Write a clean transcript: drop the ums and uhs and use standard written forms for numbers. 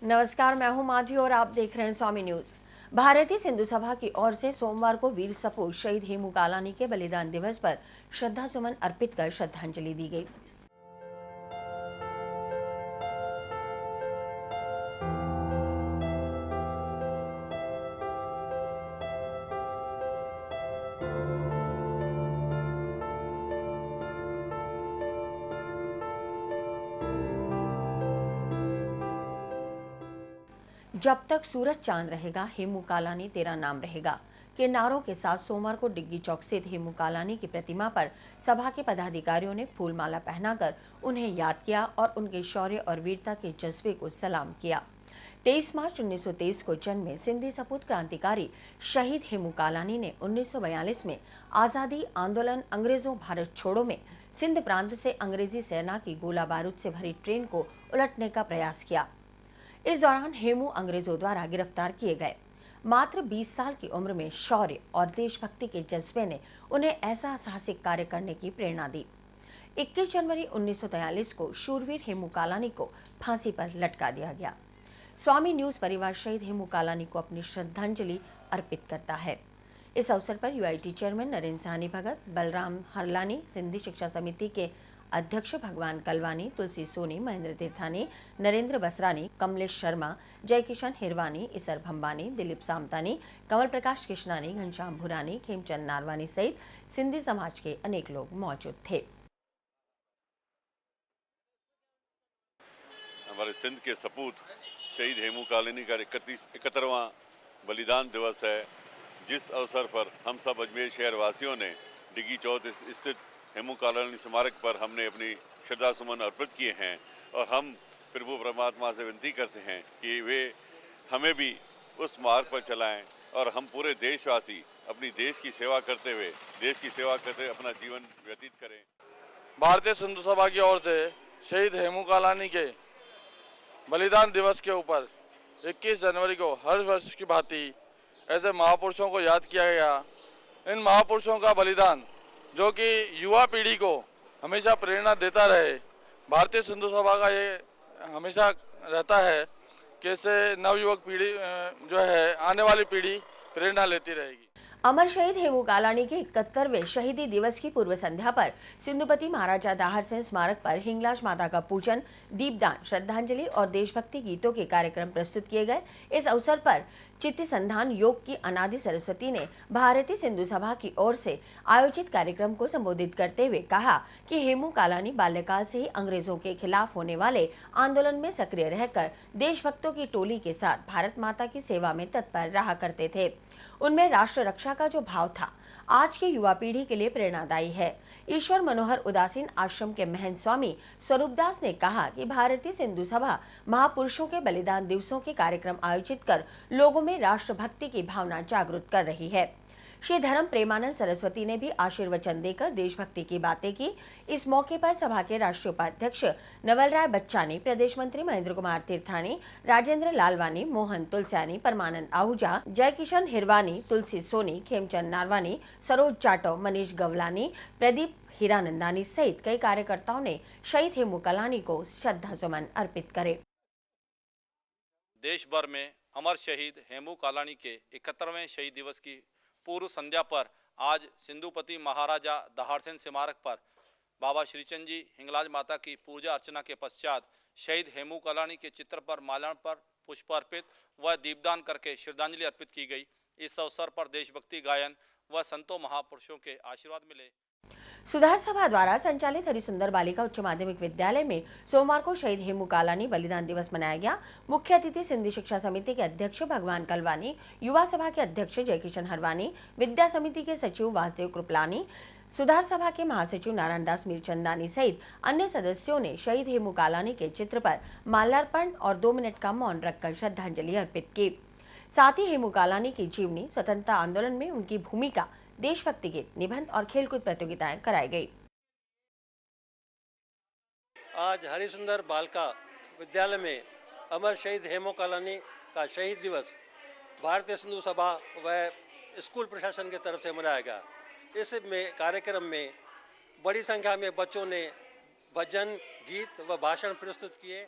नमस्कार, मैं हूं माधवी और आप देख रहे हैं स्वामी न्यूज। भारतीय सिंधु सभा की ओर से सोमवार को वीर सपूत शहीद हेमू कालानी के बलिदान दिवस पर श्रद्धासुमन अर्पित कर श्रद्धांजलि दी गई। जब तक सूरज चांद रहेगा, हेमू कालानी तेरा नाम रहेगा के नारों के साथ सोमवार को डिग्गी चौक स्थित हेमू कालानी की प्रतिमा पर सभा के पदाधिकारियों ने फूलमाला पहनाकर उन्हें याद किया और उनके शौर्य और वीरता के जज्बे को सलाम किया। 23 मार्च 1923 को जन्मे सिंधी सपूत क्रांतिकारी शहीद हेमू कालानी ने 1942 में आजादी आंदोलन अंग्रेजों भारत छोड़ो में सिंध प्रांत से अंग्रेजी सेना की गोला बारूद से भरी ट्रेन को उलटने का प्रयास किया। इस दौरान हेमू अंग्रेजों द्वारा गिरफ्तार किए गए। मात्र 20 साल की उम्र में शौर्य और देशभक्ति के जज्बे ने उन्हें ऐसा साहसिक कार्य करने की प्रेरणा दी। 21 जनवरी 1943 को शूरवीर हेमू कालानी को फांसी पर लटका दिया गया। स्वामी न्यूज परिवार शहीद हेमू कालानी को अपनी श्रद्धांजलि अर्पित करता है। इस अवसर पर यूआईटी चेयरमैन नरेंद्र साहनी भगत, बलराम हरलानी, सिंधी शिक्षा समिति के अध्यक्ष भगवान कलवानी, तुलसी सोनी, महेंद्र तीर्थानी, नरेंद्र बसरानी, कमलेश शर्मा, जय किशन हिरवानी, इसर भंबानी, दिलीप सामतानी, कमल प्रकाश कृष्णानी, घनश्याम भुरानी, खेमचंद नारवानी सहित सिंधी समाज के अनेक लोग मौजूद थे। हमारे सिंध के सपूत शहीद हेमू कालानी का 71वां बलिदान दिवस है, जिस अवसर पर हम सब अजमेर शहर वासियों ने डिग्गी चौक स्थित हेमू कालानी स्मारक पर हमने अपनी श्रद्धा सुमन अर्पित किए हैं और हम प्रभु परमात्मा से विनती करते हैं कि वे हमें भी उस मार्ग पर चलाएं और हम पूरे देशवासी अपनी देश की सेवा करते हुए अपना जीवन व्यतीत करें। भारतीय सिंधु सभा की ओर से शहीद हेमू कालानी के बलिदान दिवस के ऊपर 21 जनवरी को हर वर्ष की भांति ऐसे महापुरुषों को याद किया गया। इन महापुरुषों का बलिदान जो कि युवा पीढ़ी को हमेशा प्रेरणा देता रहे, भारतीय सिंधु सभा का ये हमेशा रहता है कि इससे नवयुवक पीढ़ी जो है आने वाली पीढ़ी प्रेरणा लेती रहेगी। अमर शहीद हेमू कालानी के 71वें शहीदी दिवस की पूर्व संध्या पर सिंधुपति महाराजा दाहर सिंह स्मारक पर हिंगलाज माता का पूजन, दीपदान, श्रद्धांजलि और देशभक्ति गीतों के कार्यक्रम प्रस्तुत किए गए। इस अवसर पर चित्त संधान योग की अनादि सरस्वती ने भारतीय सिंधु सभा की ओर से आयोजित कार्यक्रम को संबोधित करते हुए कहा कि हेमू कालानी बाल्यकाल से ही अंग्रेजों के खिलाफ होने वाले आंदोलन में सक्रिय रहकर देशभक्तों की टोली के साथ भारत माता की सेवा में तत्पर रहा करते थे। उनमें राष्ट्र रक्षा का जो भाव था, आज की युवा पीढ़ी के लिए प्रेरणादायी है। ईश्वर मनोहर उदासीन आश्रम के महंत स्वामी स्वरूपदास ने कहा कि भारतीय सिंधु सभा महापुरुषों के बलिदान दिवसों के कार्यक्रम आयोजित कर लोगों में राष्ट्रभक्ति की भावना जागृत कर रही है। श्री धर्म प्रेमानंद सरस्वती ने भी आशीर्वचन देकर देशभक्ति की बातें की। इस मौके पर सभा के राष्ट्रीय उपाध्यक्ष नवल राय बच्चानी, प्रदेश मंत्री महेंद्र कुमार तीर्थानी, राजेंद्र लालवानी, मोहन तुलसियानी, परमानंद आहूजा, जय किशन हिरवानी, तुलसी सोनी, खेमचंद नारवानी, सरोज जाटव, मनीष गवलानी, प्रदीप हीरानंदानी सहित कई कार्यकर्ताओं ने शहीद हेमू कालानी को श्रद्धासुमन अर्पित करे। देश भर में अमर शहीद हेमू कालानी के 71वें शहीद दिवस की पूर्व संध्या पर आज सिंधुपति महाराजा दाहर सिंह स्मारक पर बाबा श्रीचंद जी हिंगलाज माता की पूजा अर्चना के पश्चात शहीद हेमू कालानी के चित्र पर माल्यार्पण पर पुष्प अर्पित व दीपदान करके श्रद्धांजलि अर्पित की गई। इस अवसर पर देशभक्ति गायन व संतों महापुरुषों के आशीर्वाद मिले। सुधार सभा द्वारा संचालित हरिसुंदर बालिका उच्च माध्यमिक विद्यालय में सोमवार को शहीद हेमू कालानी बलिदान दिवस मनाया गया। मुख्य अतिथि सिंधी शिक्षा समिति के अध्यक्ष भगवान कलवानी, युवा सभा के अध्यक्ष जय किशन हरवानी, विद्या समिति के सचिव वासुदेव कृपलानी, सुधार सभा के महासचिव नारायण दास मीरचंदानी सहित अन्य सदस्यों ने शहीद हेमू कालानी के चित्र पर माल्यार्पण और 2 मिनट का मौन रखकर श्रद्धांजलि अर्पित की। साथ ही हेमू कालानी की जीवनी, स्वतंत्रता आंदोलन में उनकी भूमिका, देशभक्ति गीत, निबंध और खेलकूद प्रतियोगिताएं कराई गई। आज हरिसुंदर बालिका विद्यालय में अमर शहीद हेमू कालानी का शहीद दिवस भारतीय सिंधु सभा व स्कूल प्रशासन की तरफ से मनाया गया। इस कार्यक्रम में बड़ी संख्या में बच्चों ने भजन, गीत व भाषण प्रस्तुत किए।